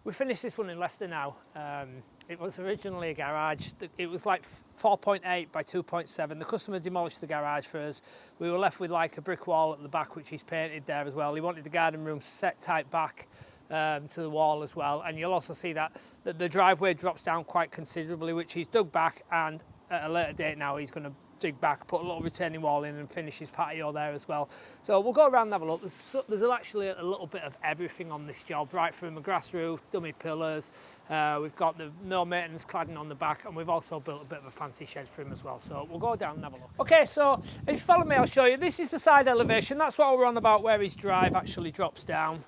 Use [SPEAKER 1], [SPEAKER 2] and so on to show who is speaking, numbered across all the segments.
[SPEAKER 1] We finished this one in Leicester now. It was originally a garage. It was like 4.8 by 2.7. The customer demolished the garage for us. We were left with like a brick wall at the back, which he's painted there as well. He wanted the garden room set tight back to the wall as well. And you'll also see that the driveway drops down quite considerably, which he's dug back, and at a later date now he's going to dig back, put a little retaining wall in and finish his patio there as well. So we'll go around and have a look. There's actually a little bit of everything on this job, right from a grass roof, dummy pillars, we've got the no maintenance cladding on the back, and we've also built a bit of a fancy shed for him as well. So we'll go down and have a look. Okay, so if you follow me, I'll show you. This is the side elevation. That's what we're on about, where his drive actually drops down.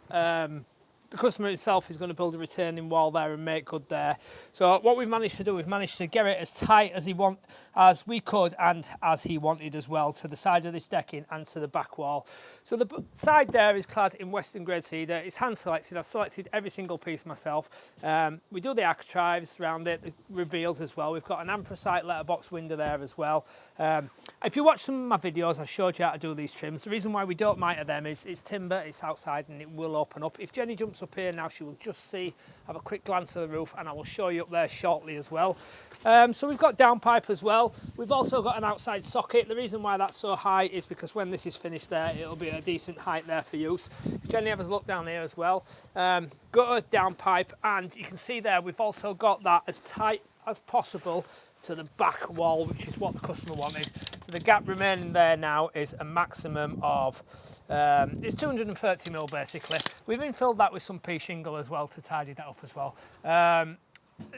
[SPEAKER 1] The customer himself is going to build a retaining wall there and make good there. So what we've managed to do, we've managed to get it as tight as we could and as he wanted as well, to the side of this decking and to the back wall. So the side there is clad in Western grade cedar. It's hand selected. I've selected every single piece myself. We do the Architraves around it, the reveals as well. We've got an anthracite letterbox window there as well. If you watch some of my videos, I've showed you how to do these trims. The reason why we don't mitre them is it's timber, it's outside, and it will open up. If Jenny jumps up here now, she will just have a quick glance at the roof, and I will show you up there shortly as well. So we've got downpipe as well. We've also got an outside socket. The reason why that's so high is because when this is finished there, it'll be a decent height there for use. If Jenny has a look down here as well, gutter, downpipe, and you can see there we've also got that as tight as possible to the back wall, which is what the customer wanted. So the gap remaining there now is a maximum of it's 230 mil basically. We've infilled that with some pea shingle as well to tidy that up as well.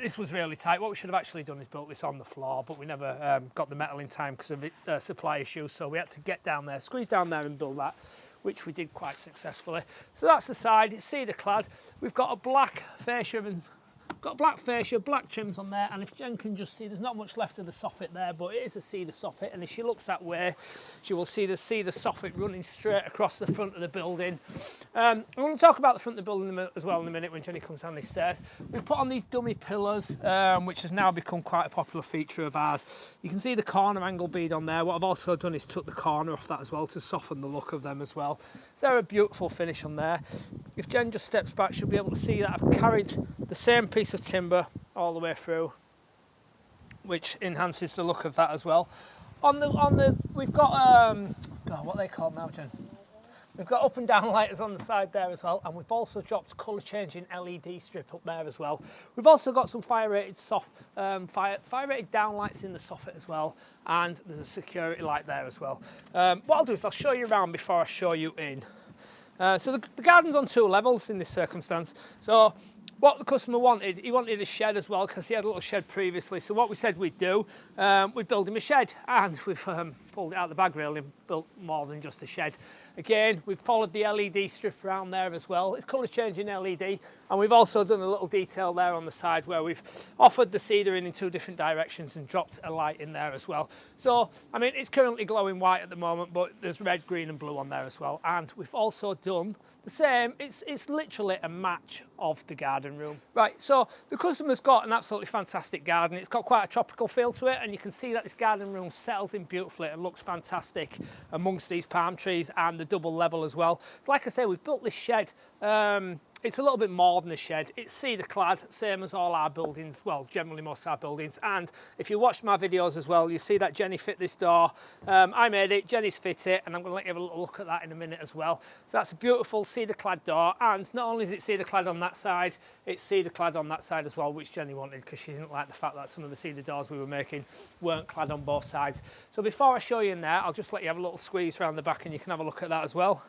[SPEAKER 1] This was really tight. What we should have actually done is built this on the floor, but we never got the metal in time because of supply issues, so we had to get down there, squeeze down there and build that, which we did quite successfully. So that's the side. It's cedar clad. We've got a black fascia and black trims on there, and if Jen can just see, there's not much left of the soffit there, but it is a cedar soffit, and if she looks that way, she will see the cedar soffit running straight across the front of the building. I'm going to talk about the front of the building as well in a minute when Jenny comes down these stairs. We put on these dummy pillars, which has now become quite a popular feature of ours. You can see the corner angle bead on there. What I've also done is took the corner off that as well to soften the look of them as well. So they're a beautiful finish on there. If Jen just steps back, she'll be able to see that I've carried the same piece of timber all the way through, which enhances the look of that as well. We've got God, what are they called now, Jen? We've got up and down lighters on the side there as well, and we've also dropped colour changing LED strip up there as well. We've also got some fire rated downlights in the soffit as well, and there's a security light there as well. What I'll do is I'll show you around before I show you in. So the garden's on 2 levels in this circumstance. So what the customer wanted, he wanted a shed as well because he had a little shed previously. So what we said we'd do, we'd build him a shed, and we've pulled it out of the bag really and built more than just a shed. Again, we've followed the LED strip around there as well. It's colour changing LED, and we've also done a little detail there on the side where we've offered the cedar in 2 different directions and dropped a light in there as well. So, I mean, it's currently glowing white at the moment, but there's red, green and blue on there as well. And we've also done the same. It's literally a match of the garden room. Right, so the customer's got an absolutely fantastic garden. It's got quite a tropical feel to it, and you can see that this garden room settles in beautifully and looks fantastic amongst these palm trees and the double level as well. Like I say, we've built this shed. It's a little bit more than a shed. It's cedar clad, same as all our buildings, well, generally most of our buildings. And if you watch my videos as well, you see that Jenny fit this door. I made it, Jenny's fit it, and I'm going to let you have a little look at that in a minute as well. So that's a beautiful cedar clad door, and not only is it cedar clad on that side, it's cedar clad on that side as well, which Jenny wanted because she didn't like the fact that some of the cedar doors we were making weren't clad on both sides. So before I show you in there, I'll just let you have a little squeeze around the back and you can have a look at that as well.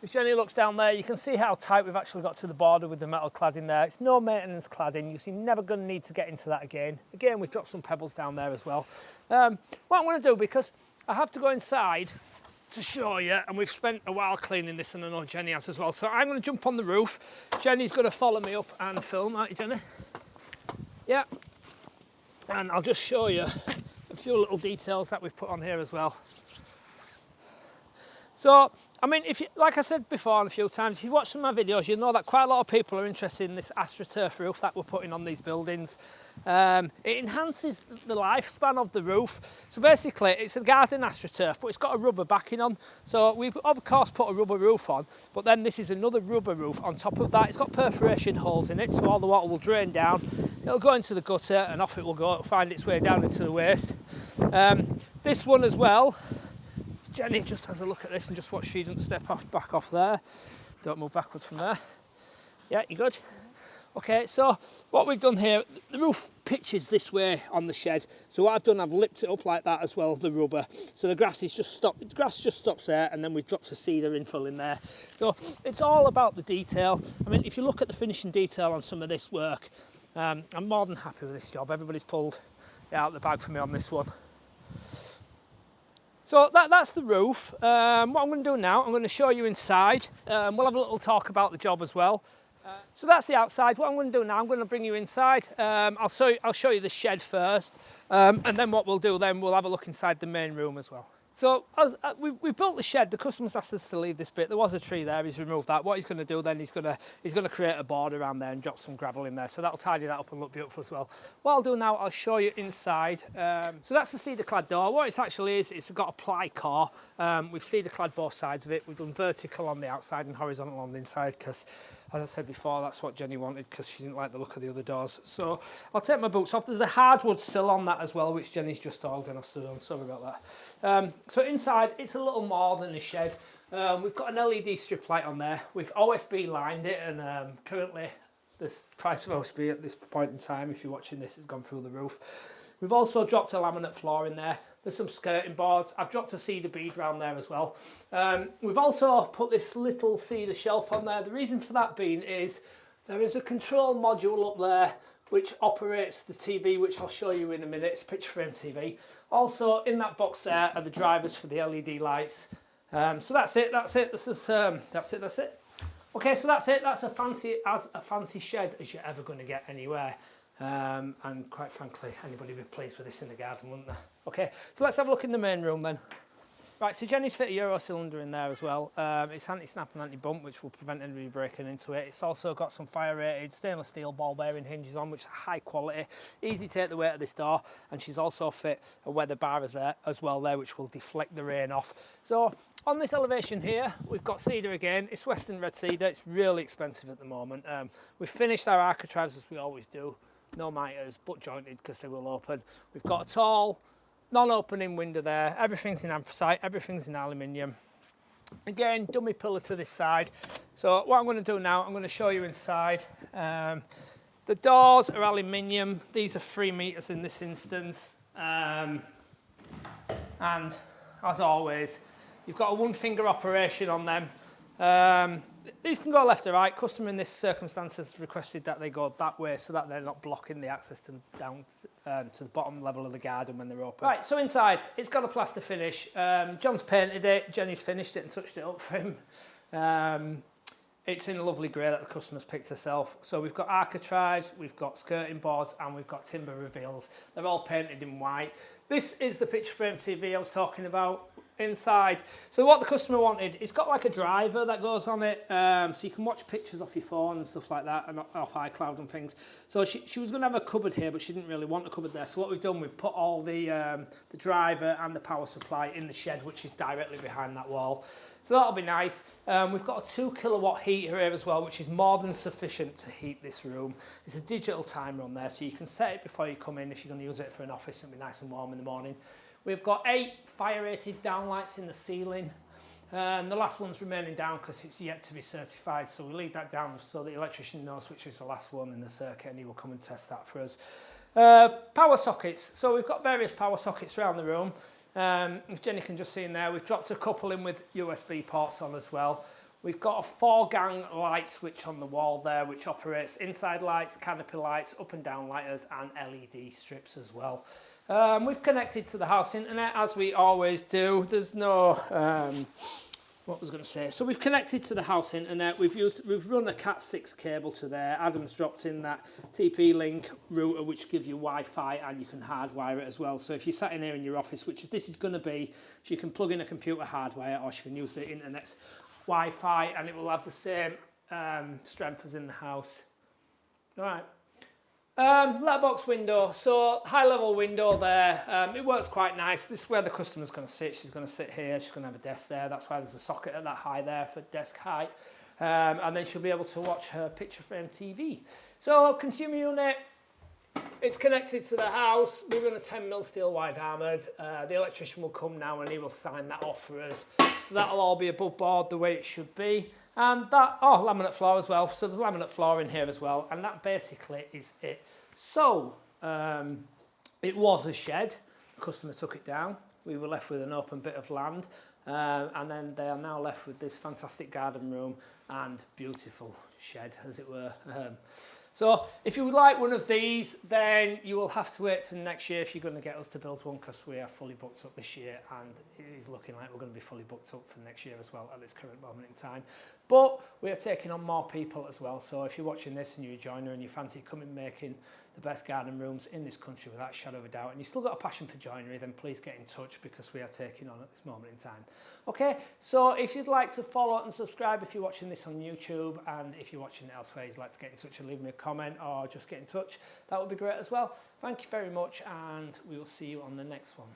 [SPEAKER 1] If Jenny looks down there, you can see how tight we've actually got to the border with the metal cladding there. It's no maintenance cladding, you're never going to need to get into that again. Again, we've dropped some pebbles down there as well. What I'm going to do, because I have to go inside to show you, and we've spent a while cleaning this, and I know Jenny has as well, so I'm going to jump on the roof. Jenny's going to follow me up and film, aren't you, Jenny? Yeah. And I'll just show you a few little details that we've put on here as well. So, I mean, if you, like I said before a few times, if you watch some of my videos, you know that quite a lot of people are interested in this Astroturf roof that we're putting on these buildings. It enhances the lifespan of the roof. So basically, it's a garden Astroturf, but it's got a rubber backing on. So we've of course put a rubber roof on, but then this is another rubber roof on top of that. It's got perforation holes in it, so all the water will drain down. It'll go into the gutter and off it will go, it'll find its way down into the waste. This one as well, Jenny just has a look at this and just watch she doesn't step back off there. Don't move backwards from there. Yeah, you good? Okay, so what we've done here, the roof pitches this way on the shed. So what I've done, I've lipped it up like that as well, the rubber. So the grass is just stopped, the grass just stops there, and then we've dropped a cedar infill in there. So it's all about the detail. I mean, if you look at the finishing detail on some of this work, I'm more than happy with this job. Everybody's pulled it out of the bag for me on this one. So that's the roof. What I'm going to do now, I'm going to show you inside. We'll have a little talk about the job as well. So that's the outside. What I'm going to do now, I'm going to bring you inside. I'll show you the shed first, and then what we'll do then, we'll have a look inside the main room as well. So we built the shed. The customer's asked us to leave this bit. There was a tree there. He's removed that. What he's going to do then, he's going to create a border around there and drop some gravel in there. So that'll tidy that up and look beautiful as well. What I'll do now, I'll show you inside. So that's the cedar clad door. What it actually is, it's got a ply core. We've cedar clad both sides of it. We've done vertical on the outside and horizontal on the inside because, as I said before, that's what Jenny wanted because she didn't like the look of the other doors. So I'll take my boots off. There's a hardwood sill on that as well, which Jenny's just oiled and I've stood on. Sorry about that. So inside, it's a little more than a shed. We've got an LED strip light on there. We've OSB lined it, and currently the price of OSB at this point in time, if you're watching this, has gone through the roof. We've also dropped a laminate floor in there. There's some skirting boards. I've dropped a cedar bead round there as well. We've also put this little cedar shelf on there. The reason for that being is there is a control module up there which operates the TV, which I'll show you in a minute. It's picture frame TV. Also in that box there are the drivers for the LED lights. So that's it. That's it. That's it. Okay, so that's it. That's as fancy shed as you're ever going to get anywhere. And quite frankly, anybody would be pleased with this in the garden, wouldn't they? Okay, so let's have a look in the main room then. Right, so Jenny's fit a Euro cylinder in there as well. It's anti-snap and anti-bump, which will prevent anybody breaking into it. It's also got some fire-rated stainless steel ball bearing hinges on, which are high quality. Easy to take the weight of this door, and she's also fit a weather bar as well there, which will deflect the rain off. So on this elevation here, we've got cedar again. It's Western red cedar. It's really expensive at the moment. We've finished our Architraves as we always do. No miters, butt jointed because they will open. We've got a tall, non-opening window there. Everything's in anthracite, everything's in aluminium. Again, dummy pillar to this side. So what I'm going to do now, I'm going to show you inside. The doors are aluminium. These are 3 meters in this instance. And as always, you've got a 1-finger operation on them. These can go left or right. Customer in this circumstance has requested that they go that way so that they're not blocking the access to down to the bottom level of the garden when they're open. Right, so inside, it's got a plaster finish. John's painted it, Jenny's finished it and touched it up for him. It's in a lovely grey that the customer's picked herself. So we've got Architraves, we've got skirting boards, and we've got timber reveals. They're all painted in white. This is the picture frame TV I was talking about inside. So what the customer wanted, it's got like a driver that goes on it, so you can watch pictures off your phone and stuff like that, and off iCloud and things. So she was going to have a cupboard here, but she didn't really want a cupboard there. So what we've done, we've put all the driver and the power supply in the shed, which is directly behind that wall. So that'll be nice. We've got a 2 kilowatt heater here as well, which is more than sufficient to heat this room. It's a digital timer on there, so you can set it before you come in if you're going to use it for an office. It'll be nice and warm in the morning. We've got 8 fire-rated downlights in the ceiling. And the last one's remaining down because it's yet to be certified, so we leave that down so the electrician knows which is the last one in the circuit, and he will come and test that for us. Power sockets. So we've got various power sockets around the room. If Jenny can just see in there, we've dropped a couple in with USB ports on as well. We've got a 4-gang light switch on the wall there, which operates inside lights, canopy lights, up and down lighters, and LED strips as well. We've connected to the house internet as we always do. There's no what was I going to say? So we've connected to the house internet. We've run a Cat6 cable to there. Adam's dropped in that TP-Link router, which gives you Wi-Fi, and you can hardwire it as well. So if you're sat in here in your office, which this is going to be, so you can plug in a computer hardwire, or you can use the internet's Wi-Fi, and it will have the same strength as in the house. All right. Letterbox window, so high level window there. It works quite nice. This is where the customer's going to sit. She's going to sit here. She's going to have a desk there. That's why there's a socket at that height there for desk height. And then she'll be able to watch her picture frame TV. So consumer unit, it's connected to the house. We run a 10mm steel wide armoured. The electrician will come now and he will sign that off for us. So that'll all be above board the way it should be. And that, laminate floor as well. So there's laminate floor in here as well. And that basically is it. So, it was a shed. The customer took it down. We were left with an open bit of land. And then they are now left with this fantastic garden room and beautiful shed, as it were. So if you would like one of these, then you will have to wait till next year if you're going to get us to build one, because we are fully booked up this year, and it is looking like we're going to be fully booked up for next year as well at this current moment in time. But we are taking on more people as well. So if you're watching this and you're a joiner and you fancy coming making the best garden rooms in this country without a shadow of a doubt, and you've still got a passion for joinery, then please get in touch, because we are taking on at this moment in time. Okay, so if you'd like to follow and subscribe if you're watching this on YouTube, and if you're watching it elsewhere, you'd like to get in touch and leave me a comment or just get in touch, that would be great as well. Thank you very much, and we will see you on the next one.